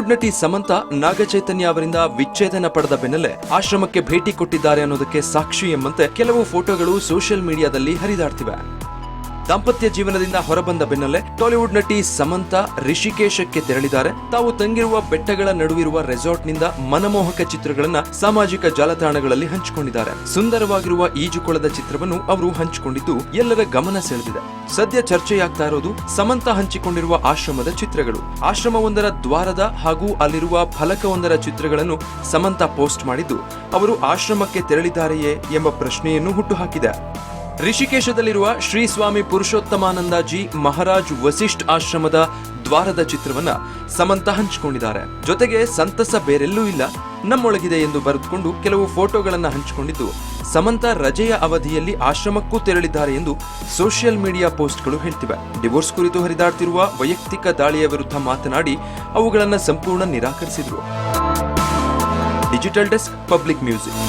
Bollywood ನಟಿ ಸಮಂತಾ ನಾಗಚೈತನ್ಯ ಅವರಿಂದ ವಿಚ್ಛೇದನ ಪಡೆದ ಬೆನ್ನಲ್ಲೇ ಆಶ್ರಮಕ್ಕೆ ಭೇಟಿ ಕೊಟ್ಟಿದ್ದಾರೆ ಅನ್ನೋದಕ್ಕೆ ಸಾಕ್ಷಿ ಎಂಬಂತೆ ಕೆಲವು ಫೋಟೋಗಳು ಸೋಷಿಯಲ್ ಮೀಡಿಯಾದಲ್ಲಿ ಹರಿದಾಡ್ತಿವೆ. ದಾಂಪತ್ಯ ಜೀವನದಿಂದ ಹೊರಬಂದ ಬೆನ್ನಲ್ಲೇ ಟಾಲಿವುಡ್ ನಟಿ ಸಮಂತಾ ರಿಷಿಕೇಶಕ್ಕೆ ತೆರಳಿದ್ದಾರೆ. ತಾವು ತಂಗಿರುವ ಬೆಟ್ಟಗಳ ನಡುವಿರುವ ರೆಸಾರ್ಟ್ನಿಂದ ಮನಮೋಹಕ ಚಿತ್ರಗಳನ್ನ ಸಾಮಾಜಿಕ ಜಾಲತಾಣಗಳಲ್ಲಿ ಹಂಚಿಕೊಂಡಿದ್ದಾರೆ. ಸುಂದರವಾಗಿರುವ ಈಜುಕೊಳದ ಚಿತ್ರವನ್ನು ಅವರು ಹಂಚಿಕೊಂಡಿದ್ದು ಎಲ್ಲರ ಗಮನ ಸೆಳೆದಿದೆ. ಸದ್ಯ ಚರ್ಚೆಯಾಗ್ತಾ ಇರೋದು ಸಮಂತಾ ಹಂಚಿಕೊಂಡಿರುವ ಆಶ್ರಮದ ಚಿತ್ರಗಳು. ಆಶ್ರಮವೊಂದರ ದ್ವಾರದ ಹಾಗೂ ಅಲ್ಲಿರುವ ಫಲಕವೊಂದರ ಚಿತ್ರಗಳನ್ನು ಸಮಂತಾ ಪೋಸ್ಟ್ ಮಾಡಿದ್ದು, ಅವರು ಆಶ್ರಮಕ್ಕೆ ತೆರಳಿದ್ದಾರೆಯೇ ಎಂಬ ಪ್ರಶ್ನೆಯನ್ನು ಹುಟ್ಟುಹಾಕಿದೆ. ರಿಷಿಕೇಶದಲ್ಲಿರುವ ಶ್ರೀ ಸ್ವಾಮಿ ಪುರುಷೋತ್ತಮಾನಂದಜಿ ಮಹಾರಾಜ್ ವಸಿಷ್ಠ ಆಶ್ರಮದ ದ್ವಾರದ ಚಿತ್ರವನ್ನ ಸಮಂತಾ ಹಂಚಿಕೊಂಡಿದ್ದಾರೆ. ಜೊತೆಗೆ ಸಂತಸ ಬೇರೆಲ್ಲೂ ಇಲ್ಲ, ನಮ್ಮೊಳಗಿದೆ ಎಂದು ಬರೆದುಕೊಂಡು ಕೆಲವು ಫೋಟೋಗಳನ್ನ ಹಂಚಿಕೊಂಡಿದ್ದು, ಸಮಂತಾ ರಜೆಯ ಅವಧಿಯಲ್ಲಿ ಆಶ್ರಮಕ್ಕೂ ತೆರಳಿದ್ದಾರೆ ಎಂದು ಸೋಷಿಯಲ್ ಮೀಡಿಯಾ ಪೋಸ್ಟ್ಗಳು ಹೇಳ್ತಿವೆ. ಡಿವೋರ್ಸ್ ಕುರಿತು ಹರಿದಾಡ್ತಿರುವ ವೈಯಕ್ತಿಕ ದಾಳಿಯ ವಿರುದ್ಧ ಮಾತನಾಡಿ ಅವುಗಳನ್ನು ಸಂಪೂರ್ಣ ನಿರಾಕರಿಸಿದ್ರು. Digital desk, public music.